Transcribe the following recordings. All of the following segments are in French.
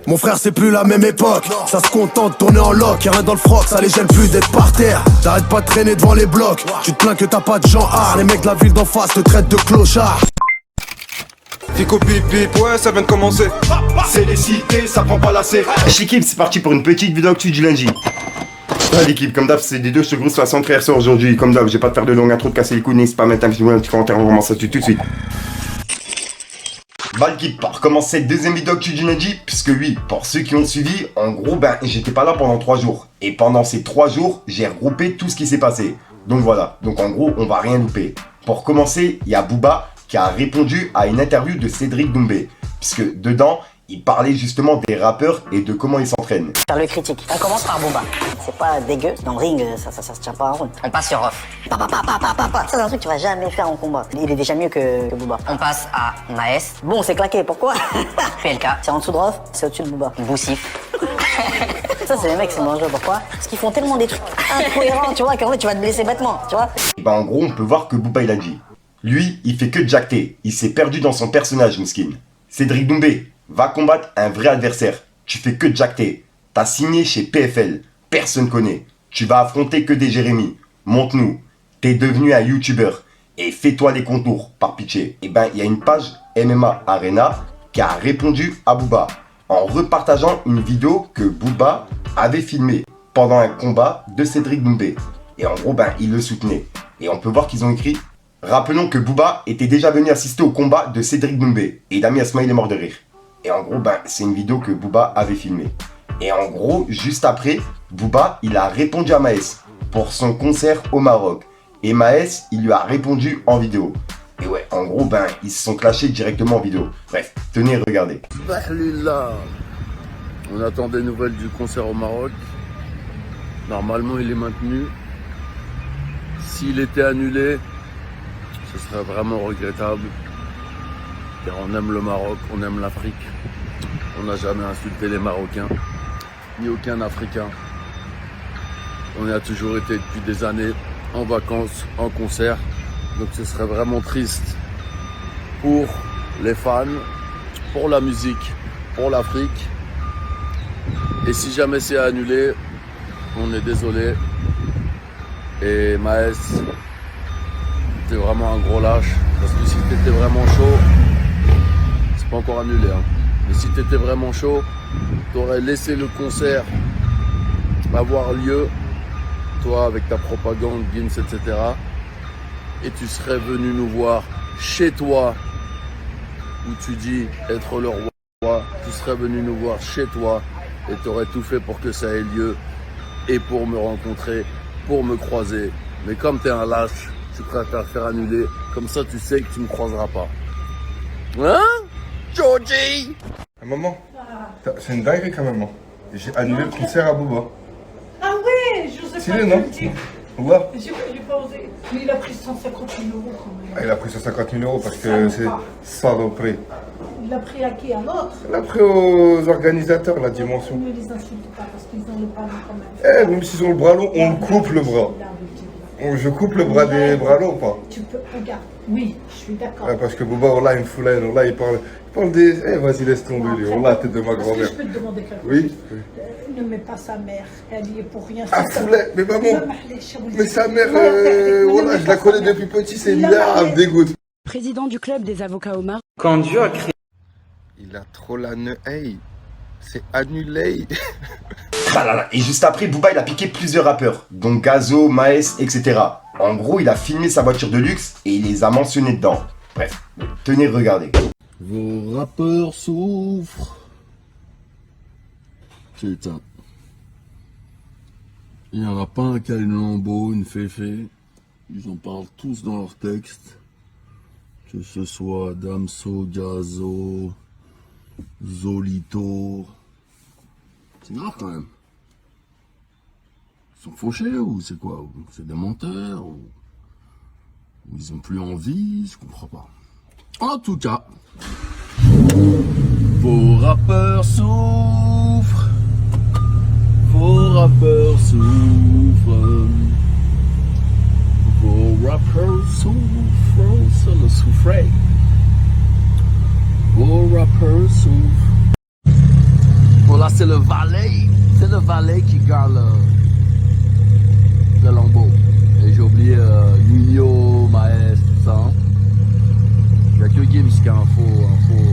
Mon frère c'est plus la même époque. Ça se contente de tourner en loc. Y'a rien dans le froc, ça les gêne plus d'être par terre. T'arrêtes pas de traîner devant les blocs. Tu te plains que t'as pas de genre. Les mecs de la ville d'en face te traitent de clochard. Fico pip pip, ouais ça vient de commencer. C'est les cités, ça prend pas la C. L'équipe, c'est parti pour une petite vidéo actu du lundi. Ouais, l'équipe, comme d'hab, c'est des deux chevaux 60 frères sur aujourd'hui. Comme d'hab, j'ai pas de faire de longue intro, de casser les couilles, n'hésite pas à mettre un petit commentaire, on commence ça tout de suite. Bah l'équipe, pour commencer cette deuxième vidéo actu du lundi, puisque oui, pour ceux qui ont suivi, en gros, j'étais pas là pendant 3 jours. Et pendant ces 3 jours, j'ai regroupé tout ce qui s'est passé. Donc voilà, donc en gros, on va rien louper. Pour commencer, il y a Booba qui a répondu à une interview de Cédric Doumbé, puisque dedans, il parlait justement des rappeurs et de comment ils s'entraînent. Faire le critique. On commence par Booba. C'est pas dégueu. Dans le ring, ça se tient pas en route. On passe sur off. Ça, c'est un truc que tu vas jamais faire en combat. Il est déjà mieux que Booba. On passe à Maes. Bon, c'est claqué. Pourquoi? PLK. C'est en dessous de Rof, c'est au-dessus de Booba. Boussif. Ça, c'est les mecs, c'est dangereux. Pourquoi? Parce qu'ils font tellement des trucs incohérents, tu vois, qu'en fait, tu vas te blesser bêtement, tu vois. Et en gros, on peut voir que Booba, il a dit. Lui, il fait que de jacter. Il s'est perdu dans son personnage, Mouskin. Cédric Doumbé va combattre un vrai adversaire. Tu fais que de jacter. T'as signé chez PFL. Personne connaît. Tu vas affronter que des Jérémy. Montre-nous. T'es devenu un YouTuber. Et fais-toi les contours, par pitié. Et il y a une page MMA Arena qui a répondu à Booba en repartageant une vidéo que Booba avait filmée pendant un combat de Cédric Doumbé. Et en gros, il le soutenait. Et on peut voir qu'ils ont écrit: rappelons que Booba était déjà venu assister au combat de Cédric Doumbé. Et il a mis un smiley mort de rire. Et en gros, c'est une vidéo que Booba avait filmée. Et en gros, juste après, Booba, il a répondu à Maes pour son concert au Maroc. Et Maes, il lui a répondu en vidéo. Et ouais, en gros, ils se sont clashés directement en vidéo. Bref, tenez, regardez. Là, on attend des nouvelles du concert au Maroc. Normalement, il est maintenu. S'il était annulé, ce serait vraiment regrettable. Car on aime le Maroc, on aime l'Afrique. On n'a jamais insulté les Marocains, ni aucun Africain. On y a toujours été depuis des années en vacances, en concert. Donc ce serait vraiment triste pour les fans, pour la musique, pour l'Afrique. Et si jamais c'est annulé, on est désolé. Et Maes, t'es vraiment un gros lâche. Parce que si t'étais vraiment chaud, c'est pas encore annulé. Mais si t'étais vraiment chaud, t'aurais laissé le concert avoir lieu, toi avec ta propagande, Gims, etc. Et tu serais venu nous voir chez toi, où tu dis être le roi. Tu serais venu nous voir chez toi et t'aurais tout fait pour que ça ait lieu et pour me rencontrer, pour me croiser. Mais comme t'es un lâche, tu préfères faire annuler, comme ça tu sais que tu me croiseras pas. Hein, Georgie? Maman, c'est une dinguerie quand même. J'ai annulé le concert à Booba. Ah ouais, je sais C'est pas lui, non? te le dire. Booba? J'ai pas osé. Mais il a pris 150 000 euros quand même. Ah, il a pris 150 000 euros parce que c'est saloperie. Il a pris à qui? À l'autre? Il a pris aux organisateurs la dimension. Ne les insulte pas parce qu'ils ont le ballon quand même. Même s'ils ont le bras long, on coupe le bras. Je coupe le bras des bras longs ou pas? Tu peux, regarde. Oui, je suis d'accord. Ouais, parce que Booba, là, il me fout là, là, il parle des... Eh, vas-y, laisse tomber, lui. On l'a la tête de ma Est-ce que grand-mère. je peux te demander quelque chose? Oui. Ne mets pas sa mère. Elle y est pour rien. Ah, Foulet, mais maman, mais sa mère, voilà, je la connais depuis petit, c'est une mère, elle me dégoûte. Président du club des avocats au Maroc. Quand Dieu a créé... Il a trop la hey, c'est annulé. Et juste après, Booba, il a piqué plusieurs rappeurs, dont Gazo, Maes, etc. En gros, il a filmé sa voiture de luxe et il les a mentionnés dedans. Bref, tenez, regardez. Vos rappeurs souffrent. Putain. Il n'y aura pas un Kyle Lambeau, une Féfé. Ils en parlent tous dans leurs textes. Que ce soit Damso, Gazo, Zolito. C'est grave quand même. Ils sont fauchés ou c'est quoi? C'est des menteurs ou ils ont plus envie? Je comprends pas. En tout cas, vos rappeurs souffrent. Vos rappeurs souffrent. Vos rappeurs souffrent. Ça le souffrait. Vos rappeurs souffrent. c'est le valet. C'est le valet qui garde le lambeau. Et j'ai oublié Nino, Maes, tout ça. Hein. Il n'y a que Games qui a un faux morceau.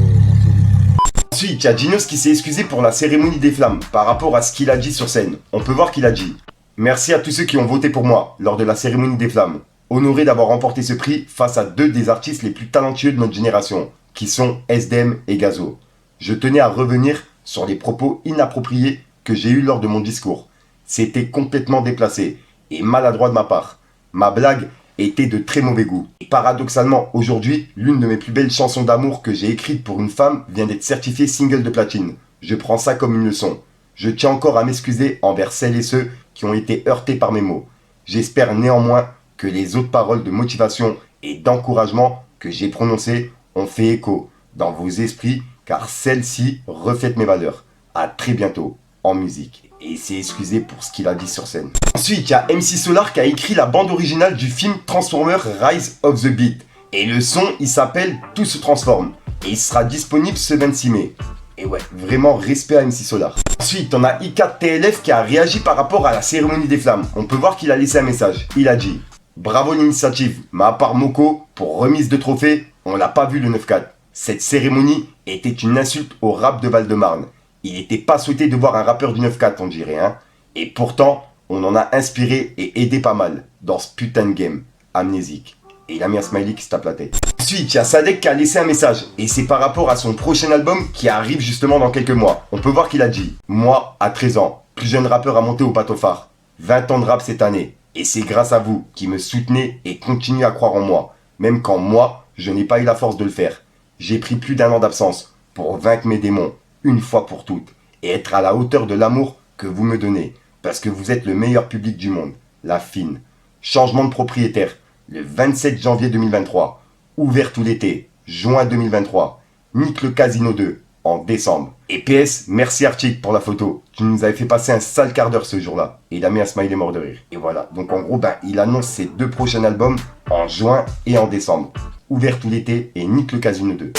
Ensuite, il y a Ginos qui s'est excusé pour la cérémonie des flammes par rapport à ce qu'il a dit sur scène. On peut voir qu'il a dit « Merci à tous ceux qui ont voté pour moi lors de la cérémonie des flammes. Honoré d'avoir remporté ce prix face à deux des artistes les plus talentueux de notre génération, qui sont SDM et Gazo. Je tenais à revenir sur les propos inappropriés que j'ai eus lors de mon discours. C'était complètement déplacé et maladroit de ma part. Ma blague était de très mauvais goût. Et paradoxalement, aujourd'hui, l'une de mes plus belles chansons d'amour que j'ai écrite pour une femme vient d'être certifiée single de platine. Je prends ça comme une leçon. Je tiens encore à m'excuser envers celles et ceux qui ont été heurtés par mes mots. J'espère néanmoins que les autres paroles de motivation et d'encouragement que j'ai prononcées ont fait écho dans vos esprits, car celles-ci reflètent mes valeurs. À très bientôt en musique. Et il s'est excusé pour ce qu'il a dit sur scène. Ensuite, il y a MC Solar qui a écrit la bande originale du film Transformers Rise of the Beat. Et le son, il s'appelle Tout se transforme. Et il sera disponible ce 26 mai. Et ouais, vraiment respect à MC Solar. Ensuite, on a I4TLF qui a réagi par rapport à la cérémonie des flammes. On peut voir qu'il a laissé un message. Il a dit « Bravo l'initiative, mais à part Moko, pour remise de trophée, on l'a pas vu le 9-4. Cette cérémonie était une insulte au rap de Val-de-Marne. Il n'était pas souhaité de voir un rappeur du 9-4, on dirait, hein. Et pourtant, on en a inspiré et aidé pas mal dans ce putain de game amnésique. » Et il a mis un smiley qui se tape la tête. Ensuite, il y a Sadek qui a laissé un message. Et c'est par rapport à son prochain album qui arrive justement dans quelques mois. On peut voir qu'il a dit « Moi, à 13 ans, plus jeune rappeur à monter au bateau phare. 20 ans de rap cette année. Et c'est grâce à vous qui me soutenez et continuez à croire en moi. Même quand moi, je n'ai pas eu la force de le faire. J'ai pris plus d'1 an d'absence pour vaincre mes démons, une fois pour toutes. Et être à la hauteur de l'amour que vous me donnez. Parce que vous êtes le meilleur public du monde. La fine. Changement de propriétaire. Le 27 janvier 2023. Ouvert tout l'été. Juin 2023. Nique le Casino 2. En décembre. Et PS, merci Arctic pour la photo. Tu nous avais fait passer un sale quart d'heure ce jour-là. Et il a mis un smiley mort de rire. Et voilà. Donc en gros, il annonce ses 2 prochains albums en juin et en décembre. Ouvert tout l'été et Nique le Casino 2.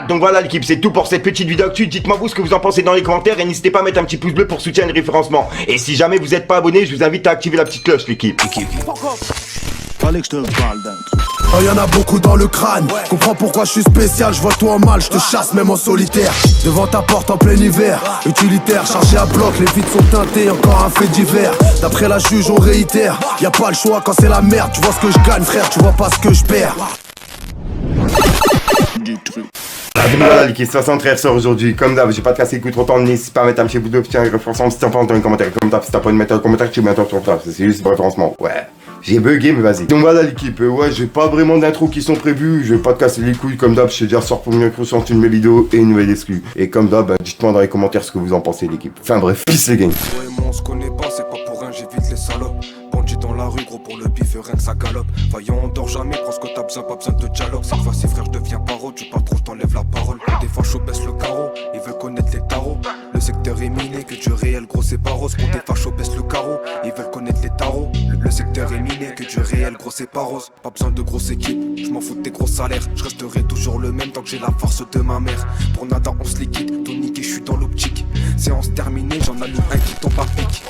Donc voilà l'équipe, c'est tout pour cette petite vidéo actu. Dites-moi vous ce que vous en pensez dans les commentaires et n'hésitez pas à mettre un petit pouce bleu pour soutenir le référencement. Et si jamais vous n'êtes pas abonné, je vous invite à activer la petite cloche l'équipe. Fallait que je te parle d'un truc. Oh, y'en a beaucoup dans le crâne. Comprends pourquoi je suis spécial, je vois tout en mal, je te chasse même en solitaire. Devant ta porte en plein hiver, utilitaire, chargé à bloc, les vitres sont teintées, encore un fait divers. D'après la juge, on réitère. Y'a pas le choix quand c'est la merde, tu vois ce que je gagne, frère, tu vois pas ce que je perds. Voilà l'équipe 63 sort aujourd'hui. Comme d'hab, j'ai pas de casser le coup trop temps. N'hésitez pas à mettre un petit bout de petit référencement si t'as pas dans les commentaires. Comme d'hab, si t'as pas de mettre un commentaire, tu mets un temps sur ça. C'est juste le référencement. Ouais. J'ai bugué, mais vas-y. Donc voilà l'équipe, ouais, j'ai pas vraiment d'intro qui sont prévus. Je vais pas te casser les couilles. Comme d'hab, je te dis, sort pour une sur une de mes vidéos et une nouvelle exclue. Et comme d'hab, dites-moi dans les commentaires ce que vous en pensez l'équipe. Enfin bref, peace les gang. On se connaît pas, c'est pas pour rien, j'évite les salopes. Bandit dans la rue, gros pour le bif, rien que ça galope. Vaillant, on dort jamais, prends ce que t'as besoin, pas besoin de dialogue. Cette fois-ci, frère, je deviens paro, tu parles trop, je t'enlève la parole. Des fois, je baisse le carreau, il veut connaître les tarots. Le secteur est miné, que du réel, gros, c'est pas rose. Pour des fachos, baisse le carreau, ils veulent connaître les tarots. Le secteur est miné, que du réel, gros, c'est pas rose. Pas besoin de grosse équipe, je m'en fous de tes gros salaires. Je resterai toujours le même tant que j'ai la force de ma mère. Pour nada, on se liquide, tonique et je suis dans l'optique. Séance terminée, j'en allume un qui tombe à pic.